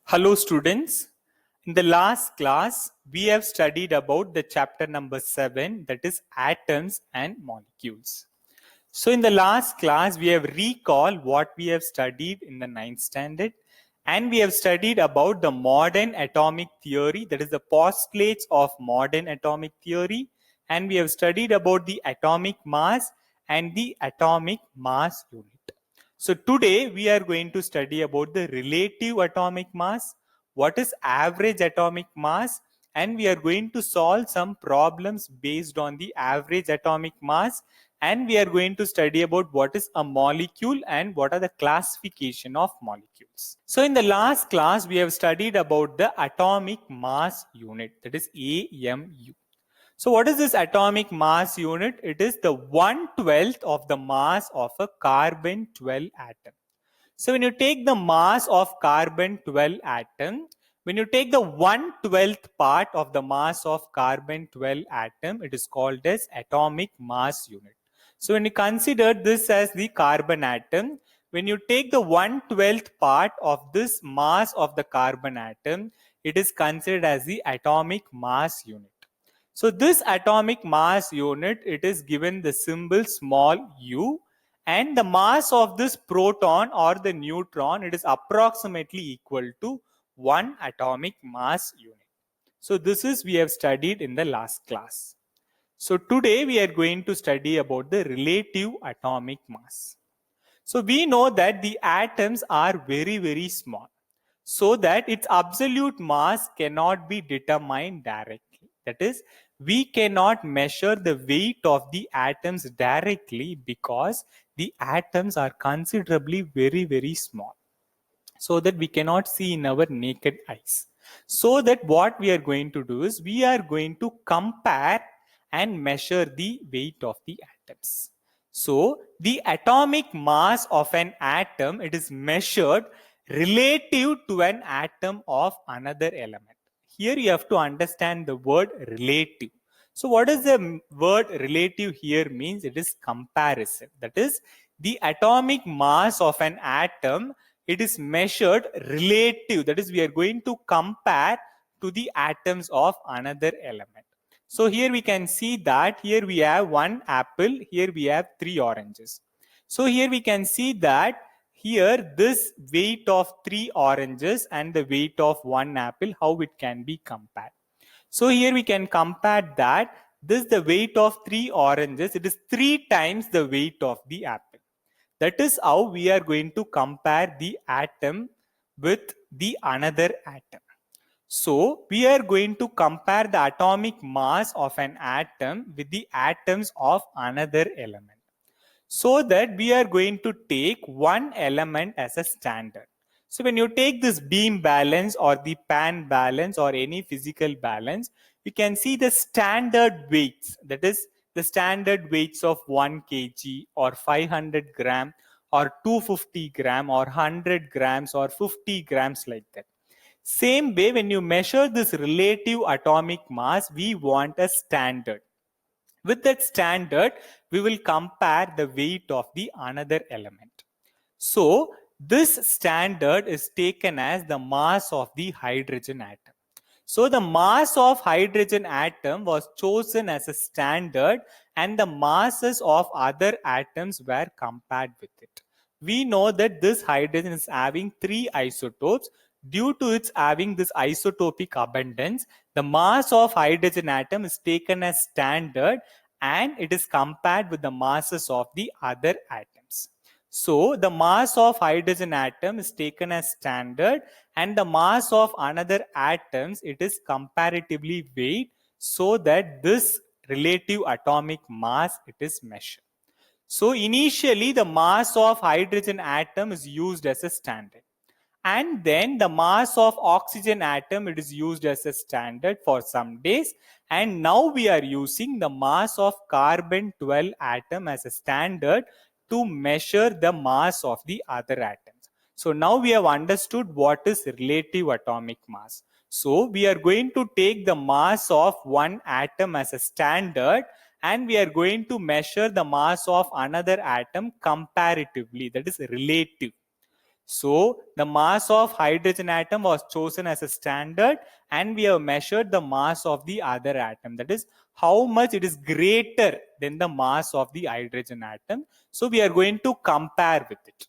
Hello students. In the last class, we have studied about the chapter number 7, that is atoms and molecules. So in the last class, we have recalled what we have studied in the 9th standard, and we have studied about the modern atomic theory, that is the postulates of modern atomic theory, and we have studied about the atomic mass and the atomic mass unit. So today we are going to study about the relative atomic mass, what is average atomic mass, and we are going to solve some problems based on the average atomic mass, and we are going to study about what is a molecule and what are the classification of molecules. So in the last class we have studied about the atomic mass unit, that is AMU. So what is this atomic mass unit? It is the 1/12 of the mass of a carbon 12 atom. So when you take the mass of carbon 12 atom, when you take the 1/12 part of the mass of carbon 12 atom, it is called as atomic mass unit. So when you consider this as the carbon atom, when you take the 1/12 part of this mass of the carbon atom, it is considered as the atomic mass unit. So this atomic mass unit, it is given the symbol small u, and the mass of this proton or the neutron, it is approximately equal to 1 atomic mass unit. So this is we have studied in the last class. So today we are going to study about the relative atomic mass. So we know that the atoms are very small, so that its absolute mass cannot be determined directly. That is, we cannot measure the weight of the atoms directly because the atoms are considerably very small, so that we cannot see in our naked eyes. So that what we are going to do is we are going to compare and measure the weight of the atoms. So the atomic mass of an atom, it is measured relative to an atom of another element. Here you have to understand the word relative. So what does the word relative here means? It is comparison. That is, the atomic mass of an atom, it is measured relative. That is, we are going to compare to the atoms of another element. So here we can see that here we have one apple, here we have 3 oranges. So here we can see that here this weight of 3 oranges and the weight of 1 apple, how it can be compared. So here we can compare that this the weight of 3 oranges, it is 3 times the weight of the apple. That is how we are going to compare the atom with the another atom. So we are going to compare the atomic mass of an atom with the atoms of another element, so that we are going to take one element as a standard. So when you take this beam balance or the pan balance or any physical balance, you can see the standard weights, that is the standard weights of 1 kg or 500 gram or 250 gram or 100 grams or 50 grams, like that. Same way, when you measure this relative atomic mass, we want a standard. With that standard, we will compare the weight of the another element. So this standard is taken as the mass of the hydrogen atom. So the mass of hydrogen atom was chosen as a standard, and the masses of other atoms were compared with it. We know that this hydrogen is having 3 isotopes. Due to its having this isotopic abundance, the mass of hydrogen atom is taken as standard and it is compared with the masses of the other atoms. So the mass of hydrogen atom is taken as standard, and the mass of another atoms, it is comparatively weighed, so that this relative atomic mass, it is measured. So initially the mass of hydrogen atom is used as a standard, and then the mass of oxygen atom, it is used as a standard for some days, and now we are using the mass of carbon 12 atom as a standard to measure the mass of the other atoms. So now we have understood what is relative atomic mass. So we are going to take the mass of one atom as a standard, and we are going to measure the mass of another atom comparatively, that is relative. So the mass of hydrogen atom was chosen as a standard, and we have measured the mass of the other atom. That is how much it is greater than the mass of the hydrogen atom. So we are going to compare with it.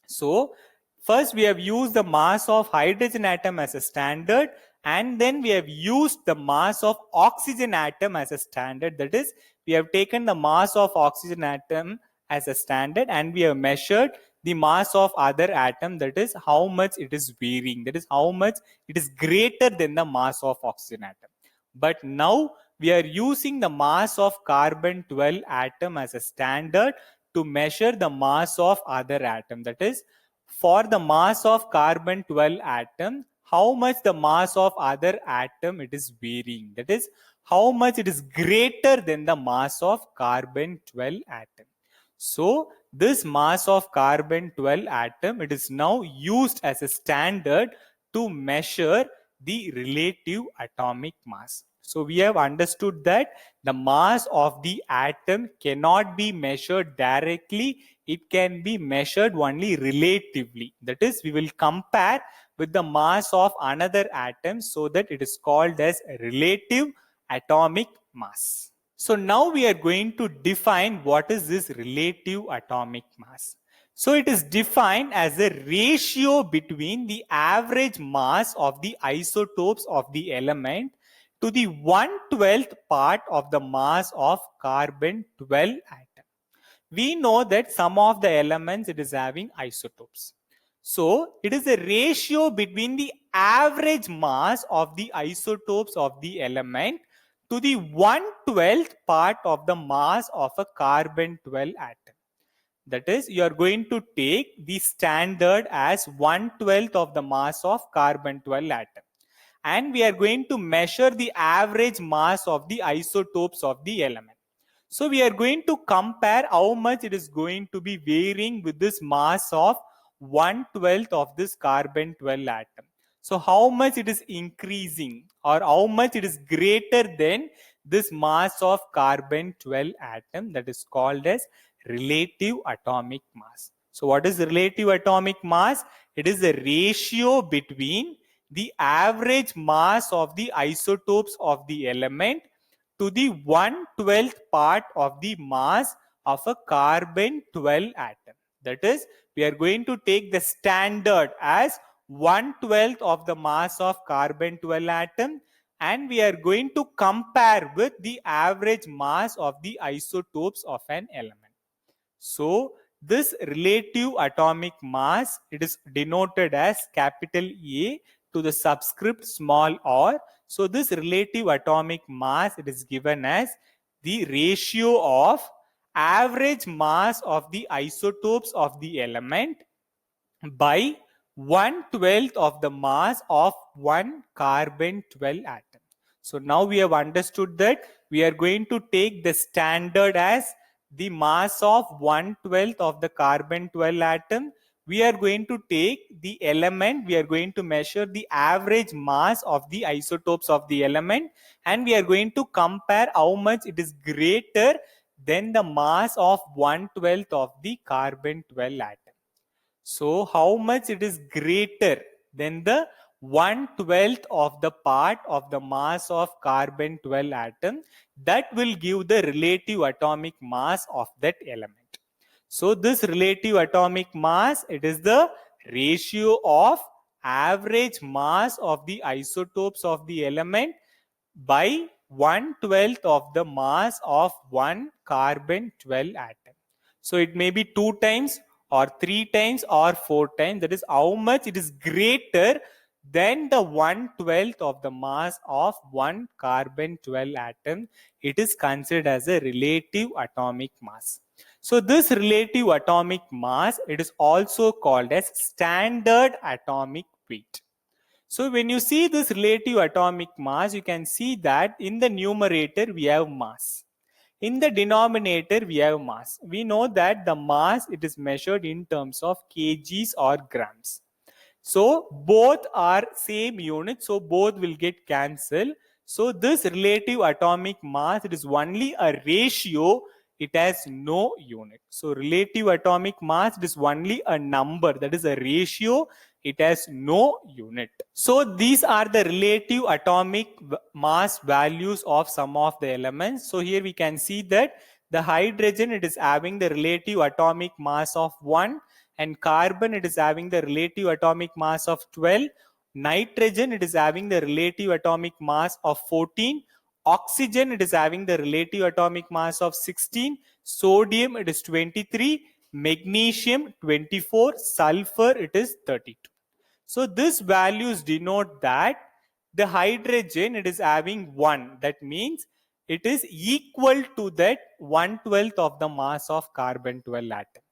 So first we have used the mass of hydrogen atom as a standard, and then we have used the mass of oxygen atom as a standard. That is, we have taken the mass of oxygen atom as a standard, and we have measured the mass of other atom, that is how much it is varying, that is how much it is greater than the mass of oxygen atom. But now we are using the mass of carbon 12 atom as a standard to measure the mass of other atom. That is, for the mass of carbon 12 atom, how much the mass of other atom it is varying. That is, how much it is greater than the mass of carbon 12 atom. So this mass of carbon 12 atom, it is now used as a standard to measure the relative atomic mass. So we have understood that the mass of the atom cannot be measured directly. It can be measured only relatively. That is, we will compare with the mass of another atom, so that it is called as relative atomic mass. So now we are going to define what is this relative atomic mass. So it is defined as a ratio between the average mass of the isotopes of the element to the 1/12th part of the mass of carbon 12 atom. We know that some of the elements it is having isotopes. So it is a ratio between the average mass of the isotopes of the element to the 1/12th part of the mass of a carbon 12 atom. That is, you are going to take the standard as 1/12th of the mass of carbon 12 atom. And we are going to measure the average mass of the isotopes of the element. So we are going to compare how much it is going to be varying with this mass of 1/12th of this carbon 12 atom. So how much it is increasing, or how much it is greater than this mass of carbon 12 atom, that is called as relative atomic mass. So what is relative atomic mass? It is the ratio between the average mass of the isotopes of the element to the 1/12th part of the mass of a carbon 12 atom. That is, we are going to take the standard as 1/12th of the mass of carbon 12 atom, and we are going to compare with the average mass of the isotopes of an element. So this relative atomic mass, it is denoted as capital A to the subscript small r. So this relative atomic mass, it is given as the ratio of average mass of the isotopes of the element by 1/12th of the mass of one carbon 12 atom. So now we have understood that we are going to take the standard as the mass of 1/12th of the carbon 12 atom. We are going to take the element, we are going to measure the average mass of the isotopes of the element, and we are going to compare how much it is greater than the mass of 1/12th of the carbon 12 atom. So how much it is greater than the 1/12th of the part of the mass of carbon 12 atom, that will give the relative atomic mass of that element. So this relative atomic mass, it is the ratio of average mass of the isotopes of the element by 1/12th of the mass of one carbon 12 atom. So it may be 2 times or 3 times or 4 times. That is how much it is greater than the 1/12th of the mass of one carbon 12 atom. It is considered as a relative atomic mass. So this relative atomic mass, it is also called as standard atomic weight. So when you see this relative atomic mass, you can see that in the numerator we have mass. In the denominator we have mass. We know that the mass, it is measured in terms of kgs or grams. So both are same unit, so both will get cancelled. So this relative atomic mass, it is only a ratio it has no unit. So relative atomic mass is only a number, that is a ratio, it has no unit. So these are the relative atomic mass values of some of the elements. So here we can see that the hydrogen, it is having the relative atomic mass of 1, and carbon, it is having the relative atomic mass of 12. Nitrogen, it is having the relative atomic mass of 14. Oxygen, it is having the relative atomic mass of 16. Sodium, it is 23. Magnesium, 24. Sulfur, it is 32. So these values denote that the hydrogen, it is having 1. That means it is equal to that 1/12 of the mass of carbon-12 atom.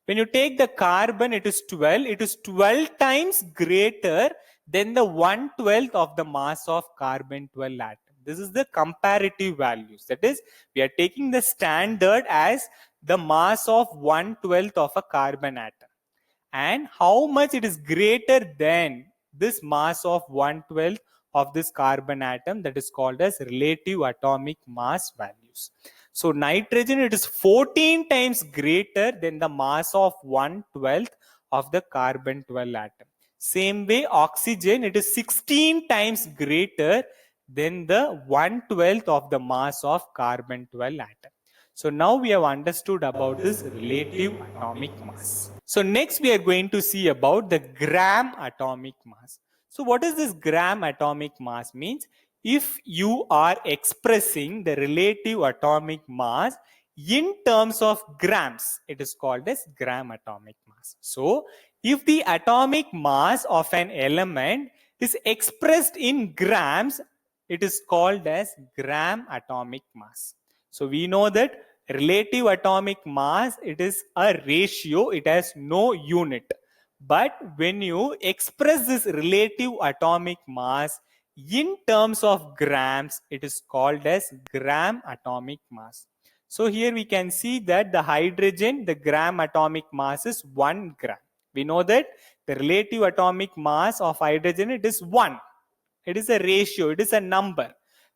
When you take the carbon, it is 12. It is 12 times greater than the 1/12 of the mass of carbon-12 atom. This is the comparative values. That is, we are taking the standard as the mass of 1/12 of a carbon atom. And how much it is greater than this mass of 1/12 of this carbon atom, that is called as relative atomic mass values. So nitrogen, it is 14 times greater than the mass of 1/12 of the carbon-12 atom. Same way, oxygen, it is 16 times greater than the 1/12 of the mass of carbon-12 atom. So now we have understood about this relative atomic mass. So next we are going to see about the gram atomic mass. So what is this gram atomic mass means? If you are expressing the relative atomic mass in terms of grams, it is called as gram atomic mass. So if the atomic mass of an element is expressed in grams, it is called as gram atomic mass. So we know that relative atomic mass, it is a ratio, it has no unit. But when you express this relative atomic mass in terms of grams, it is called as gram atomic mass. So here we can see that the hydrogen, the gram atomic mass is 1 gram. We know that the relative atomic mass of hydrogen, it is 1. It is a ratio, it is a number.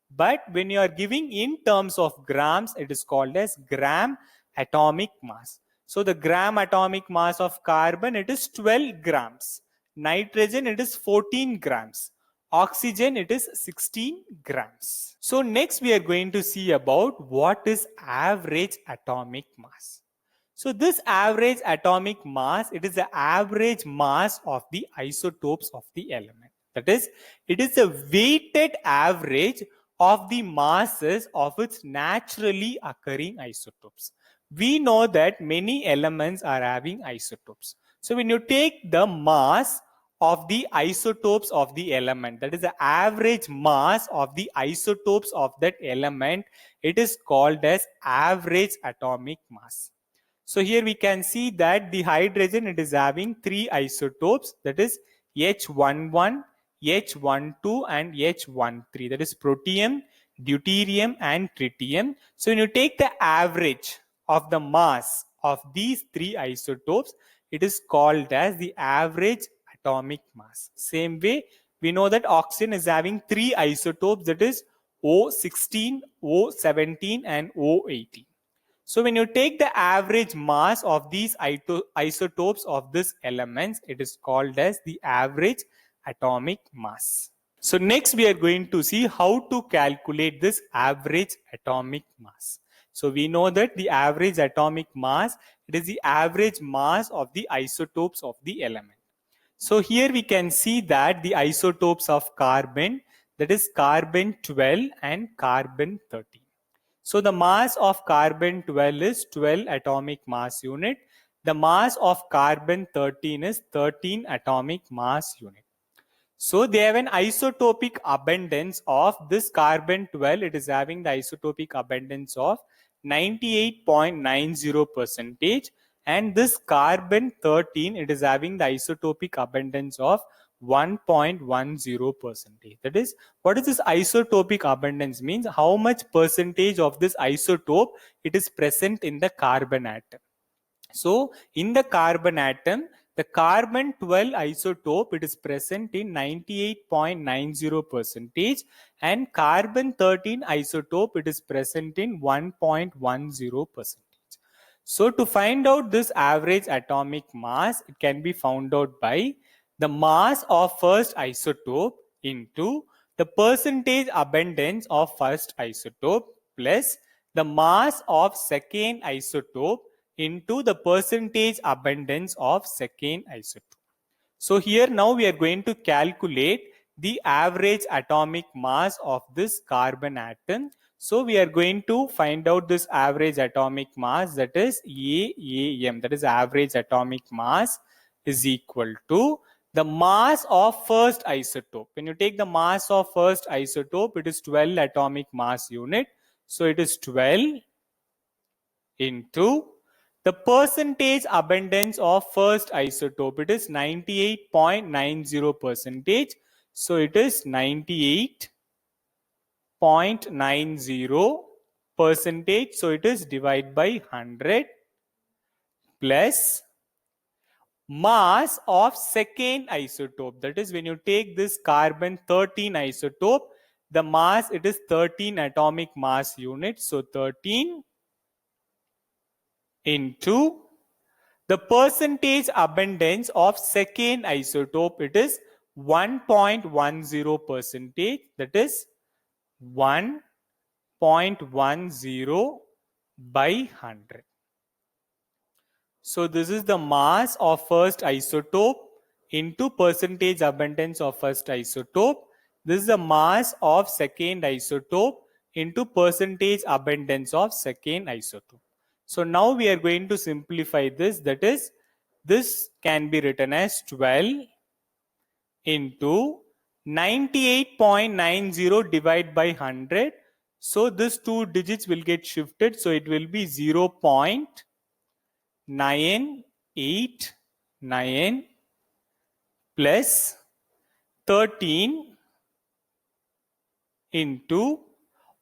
But when you are giving in terms of grams, it is called as gram atomic mass. So the gram atomic mass of carbon, it is 12 grams. Nitrogen, it is 14 grams. Oxygen, it is 16 grams. So next we are going to see about what is average atomic mass. So this average atomic mass, it is the average mass of the isotopes of the element. That is, it is a weighted average of the masses of its naturally occurring isotopes. We know that many elements are having isotopes. So when you take the mass of the isotopes of the element, that is the average mass of the isotopes of that element, it is called as average atomic mass. So here we can see that the hydrogen, it is having 3 isotopes, that is H11, H12 and H13, that is protium, deuterium and tritium. So when you take the average of the mass of these 3 isotopes, it is called as the average atomic mass. Same way, we know that oxygen is having 3 isotopes, that is O16, O17 and O18. So when you take the average mass of these isotopes of these elements, it is called as the average atomic mass. So next we are going to see how to calculate this average atomic mass. So we know that the average atomic mass, it is the average mass of the isotopes of the element. So here we can see that the isotopes of carbon, that is carbon 12 and carbon 13. So the mass of carbon 12 is 12 atomic mass unit. The mass of carbon 13 is 13 atomic mass unit. So they have an isotopic abundance of this carbon 12. It is having the isotopic abundance of 98.90%. And this carbon 13, it is having the isotopic abundance of 1.10%. That is, what is this isotopic abundance means? How much percentage of this isotope it is present in the carbon atom. So in the carbon atom, The carbon 12 isotope, it is present in 98.90% and carbon 13 isotope, it is present in 1.10%. So to find out this average atomic mass, it can be found out by the mass of first isotope into the percentage abundance of first isotope plus the mass of second isotope into the percentage abundance of second isotope. So here now we are going to calculate the average atomic mass of this carbon atom. So we are going to find out this average atomic mass, that is AAM, that is average atomic mass, is equal to the mass of first isotope. When you take the mass of first isotope, it is 12 atomic mass unit. So it is 12 into the percentage abundance of first isotope. It is 98.90%. So it is 98.90%. So it is divided by 100 plus mass of second isotope. That is, when you take this carbon 13 isotope, the mass, it is 13 atomic mass units. So 13 into the percentage abundance of second isotope, it is 1.10%. That is 1.10 by 100. So this is the mass of first isotope into percentage abundance of first isotope. This is the mass of second isotope into percentage abundance of second isotope. So now we are going to simplify this. That is, this can be written as 12 into 98.90 divided by 100. So this two digits will get shifted. So it will be 0.989 plus 13 into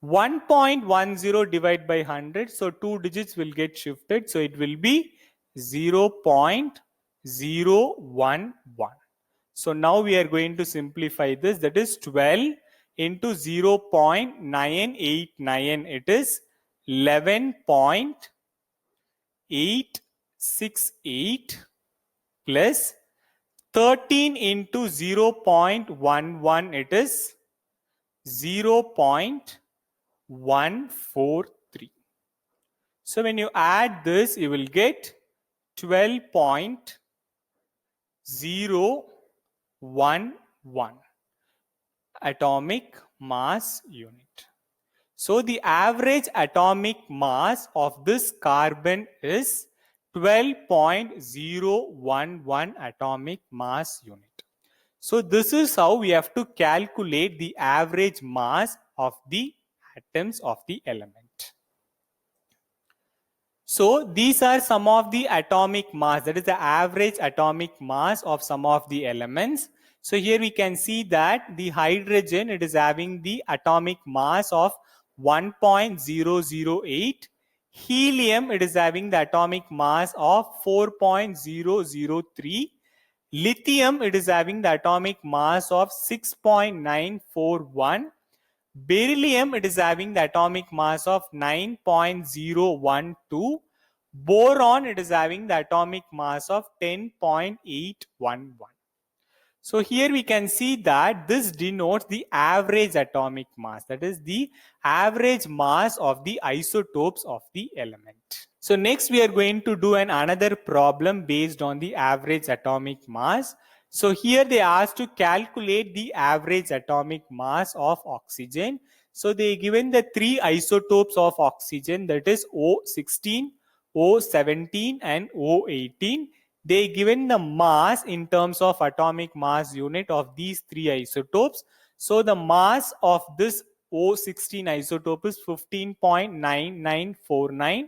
1.10 divided by 100. So two digits will get shifted. So it will be 0.011. So now we are going to simplify this. That is 12 into 0.989. It is 11.868 plus 13 into 0.11. It is 0.143. So when you add this, you will get 12.011 atomic mass unit. So the average atomic mass of this carbon is 12.011 atomic mass unit. So this is how we have to calculate the average mass of the atoms of the element. So these are some of the atomic mass, that is the average atomic mass of some of the elements. So here we can see that the hydrogen, it is having the atomic mass of 1.008. Helium, it is having the atomic mass of 4.003. Lithium, it is having the atomic mass of 6.941. Beryllium, it is having the atomic mass of 9.012. Boron, it is having the atomic mass of 10.811. So here we can see that this denotes the average atomic mass, that is the average mass of the isotopes of the element. So next we are going to do another problem based on the average atomic mass. So here they asked to calculate the average atomic mass of oxygen. So they given the three isotopes of oxygen, that is O16, O17 and O18. They given the mass in terms of atomic mass unit of these three isotopes. So the mass of this O16 isotope is 15.9949.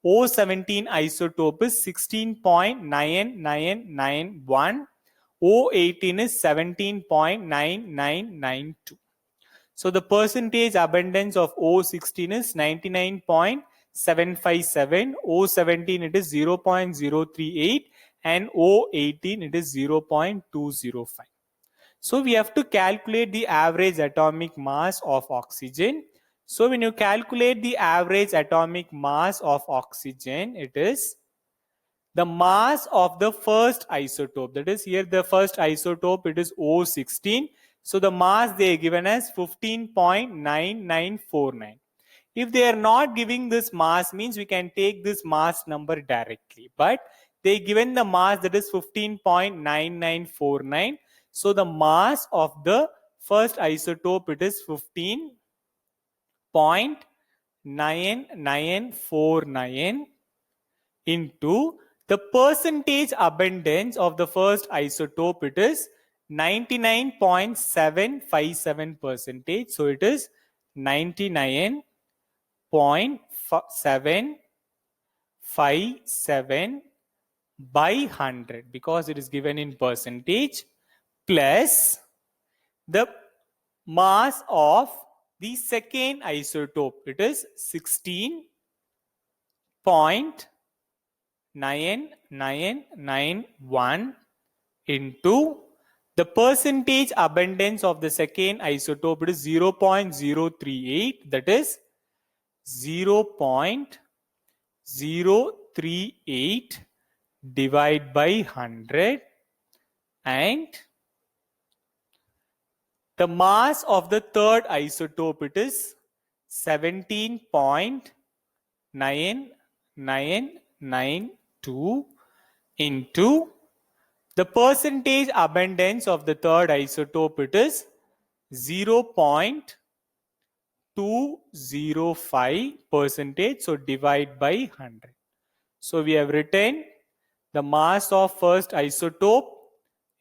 O17 isotope is 16.9991. O18 is 17.9992. So the percentage abundance of O16 is 99.757. O17 it is 0.038 and O18 it is 0.205. So we have to calculate the average atomic mass of oxygen. So when you calculate the average atomic mass of oxygen, it is the mass of the first isotope. That is, here the first isotope, it is O16. So the mass they are given as 15.9949. If they are not giving this mass, means we can take this mass number directly. But they given the mass, that is 15.9949. So the mass of the first isotope, it is 15.9949 into the percentage abundance of the first isotope, it is 99.757 percentage. So it is 99.757 by 100, because it is given in percentage, plus the mass of the second isotope, it is 16.9991 into the percentage abundance of the second isotope, it is 0.038, that is 0.038 divided by 100, and the mass of the third isotope, it is 17.9992 into the percentage abundance of the third isotope, it is 0.205 percentage. So divide by 100. So we have written the mass of first isotope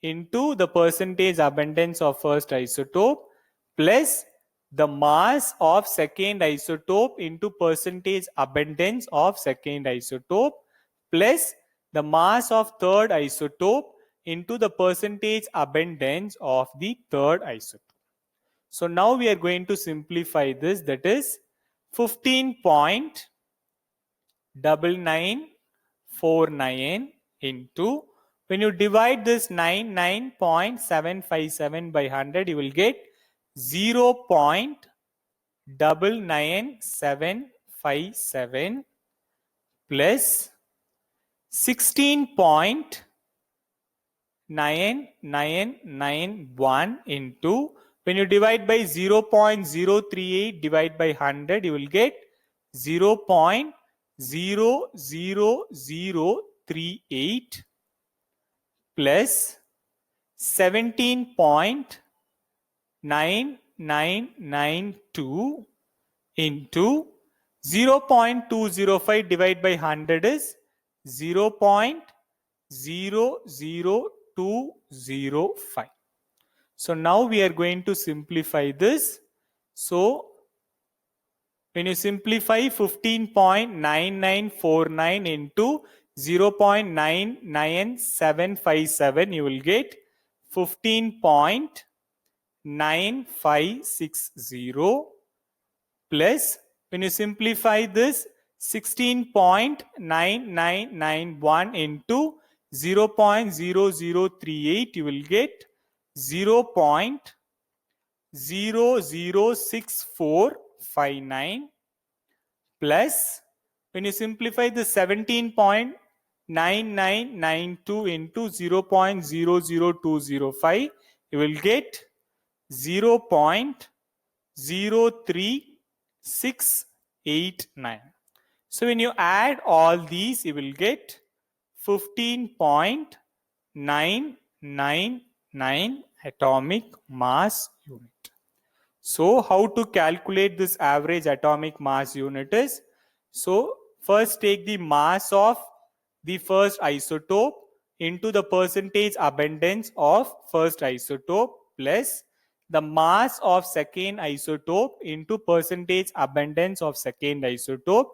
into the percentage abundance of first isotope plus the mass of second isotope into percentage abundance of second isotope plus the mass of third isotope into the percentage abundance of the third isotope. So now we are going to simplify this, that is 15.9949 into, when you divide this 99.757 by 100, you will get 0.99757 plus 16.9991 into, when you divide by 0.038 divide by 100, you will get 0.00038 plus 17.9992 into 0.205 divided by 100 is 0.00205. So now we are going to simplify this. So when you simplify 15.9949 into 0.99757, you will get 15.9560 plus, when you simplify this, 16.9991 into 0.0038, you will get 0.006459 plus, when you simplify the 17.9992 into 0.00205, you will get 0.03689. So when you add all these, you will get 15.999 atomic mass unit. So how to calculate this average atomic mass unit is, so first take the mass of the first isotope into the percentage abundance of first isotope plus the mass of second isotope into percentage abundance of second isotope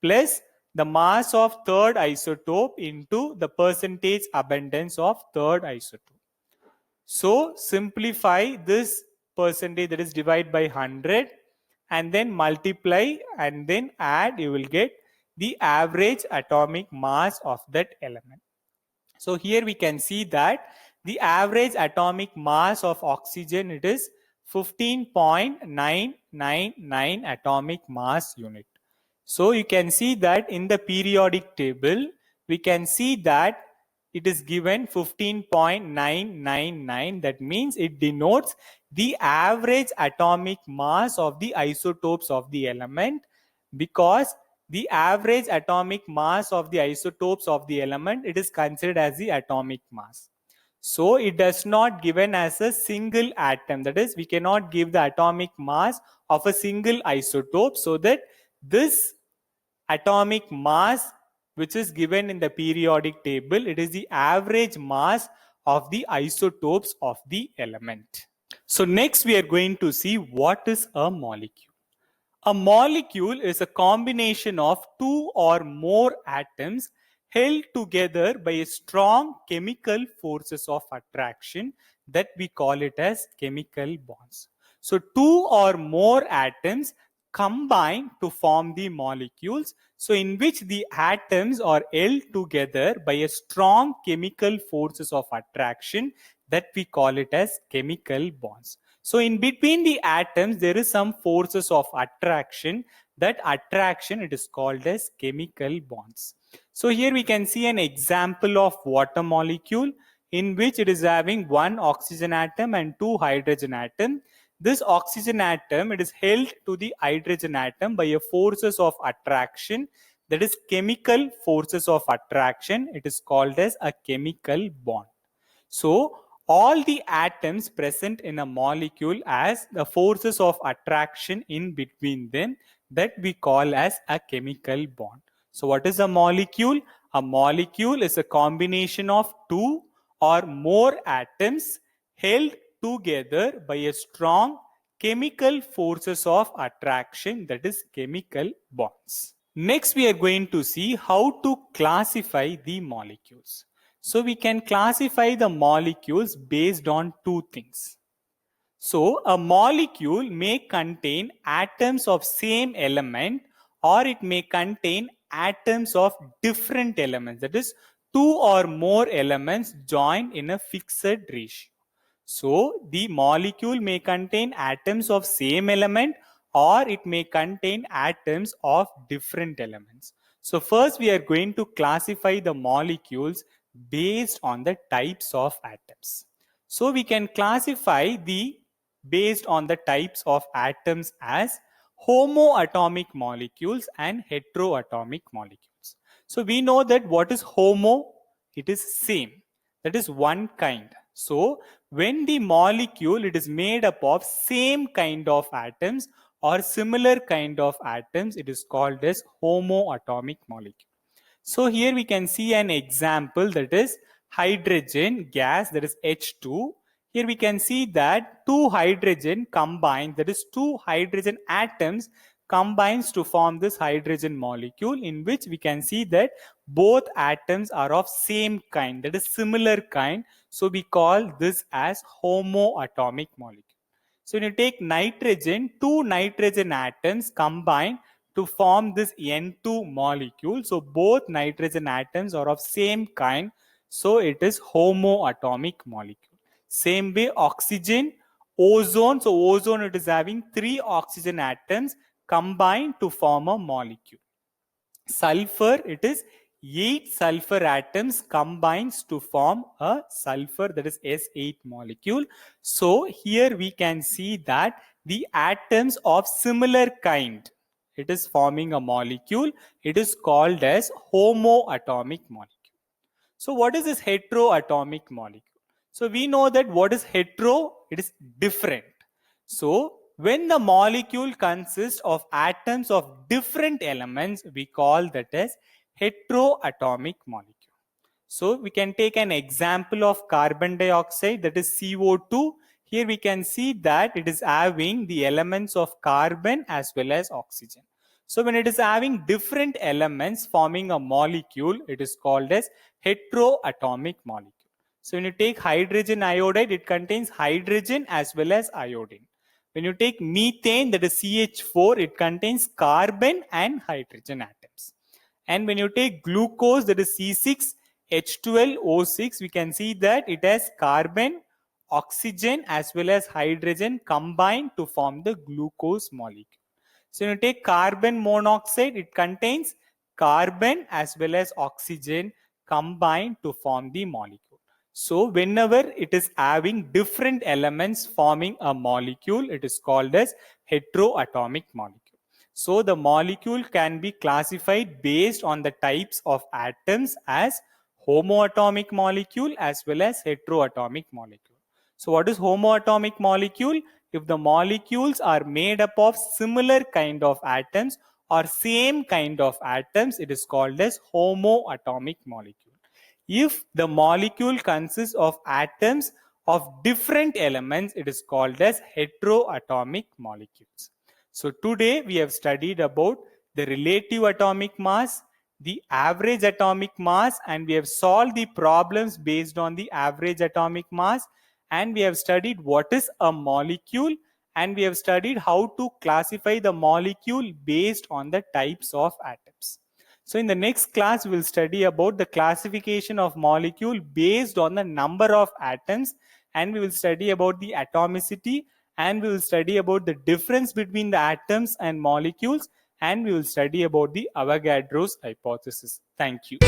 plus the mass of third isotope into the percentage abundance of third isotope. So simplify this percentage, that is divide by 100 and then multiply and then add, you will get the average atomic mass of that element. So here we can see that the average atomic mass of oxygen, it is 15.999 atomic mass unit. So you can see that in the periodic table, we can see that it is given 15.999. That means it denotes the average atomic mass of the isotopes of the element, because the average atomic mass of the isotopes of the element, it is considered as the atomic mass. So it does not given as a single atom. That is, we cannot give the atomic mass of a single isotope, so that this atomic mass which is given in the periodic table, it is the average mass of the isotopes of the element. So next we are going to see what is a molecule. A molecule is a combination of two or more atoms held together by a strong chemical forces of attraction, that we call it as chemical bonds. So two or more atoms combine to form the molecules, so in which the atoms are held together by a strong chemical forces of attraction, that we call it as chemical bonds. So in between the atoms, there is some forces of attraction. That attraction, it is called as chemical bonds. So here we can see an example of water molecule, in which it is having one oxygen atom and two hydrogen atom. This oxygen atom, it is held to the hydrogen atom by a forces of attraction, that is chemical forces of attraction. It is called as a chemical bond. So all the atoms present in a molecule as the forces of attraction in between them, that we call as a chemical bond. So what is a molecule? A molecule is a combination of two or more atoms held together by a strong chemical forces of attraction, that is chemical bonds. Next we are going to see how to classify the molecules. So we can classify the molecules based on two things. So a molecule may contain atoms of same element, or it may contain atoms of different elements, that is two or more elements joined in a fixed ratio. So the molecule may contain atoms of same element, or it may contain atoms of different elements. So first we are going to classify the molecules based on the types of atoms. So we can classify the based on the types of atoms as homoatomic molecules and heteroatomic molecules. So we know that what is homo? It is same. That is one kind. So when the molecule, it is made up of same kind of atoms or similar kind of atoms, it is called as homoatomic molecule. So here we can see an example, that is hydrogen gas, that is H2. Here we can see that two hydrogen combined, that is two hydrogen atoms combines to form this hydrogen molecule, in which we can see that both atoms are of same kind, that is similar kind. So we call this as homoatomic molecule. So when you take nitrogen, two nitrogen atoms combine to form this N2 molecule. So both nitrogen atoms are of same kind. So it is homoatomic molecule. Same way oxygen, ozone. So ozone, it is having three oxygen atoms combined to form a molecule. Sulfur, it is 8 sulfur atoms combines to form a sulfur, that is S8 molecule. So here we can see that the atoms of similar kind, it is forming a molecule. It is called as homoatomic molecule. So what is this heteroatomic molecule? So we know that what is hetero? It is different. So when the molecule consists of atoms of different elements, we call that as heteroatomic molecule. So we can take an example of carbon dioxide, that is CO2. Here we can see that it is having the elements of carbon as well as oxygen. So when it is having different elements forming a molecule, it is called as heteroatomic molecule. So when you take hydrogen iodide, it contains hydrogen as well as iodine. When you take methane, that is CH4, it contains carbon and hydrogen atoms. And when you take glucose, that is C6, H12O6, we can see that it has carbon, oxygen as well as hydrogen combined to form the glucose molecule. So when you take carbon monoxide, it contains carbon as well as oxygen combined to form the molecule. So whenever it is having different elements forming a molecule, it is called as heteroatomic molecule. So the molecule can be classified based on the types of atoms as homoatomic molecule as well as heteroatomic molecule. So what is homoatomic molecule? If the molecules are made up of similar kind of atoms or same kind of atoms, it is called as homoatomic molecule. If the molecule consists of atoms of different elements, it is called as heteroatomic molecules. So today we have studied about the relative atomic mass, the average atomic mass, and we have solved the problems based on the average atomic mass, and we have studied what is a molecule, and we have studied how to classify the molecule based on the types of atoms. So in the next class, we will study about the classification of molecule based on the number of atoms, and we will study about the atomicity, and we will study about the difference between the atoms and molecules, and we will study about the Avogadro's hypothesis. Thank you.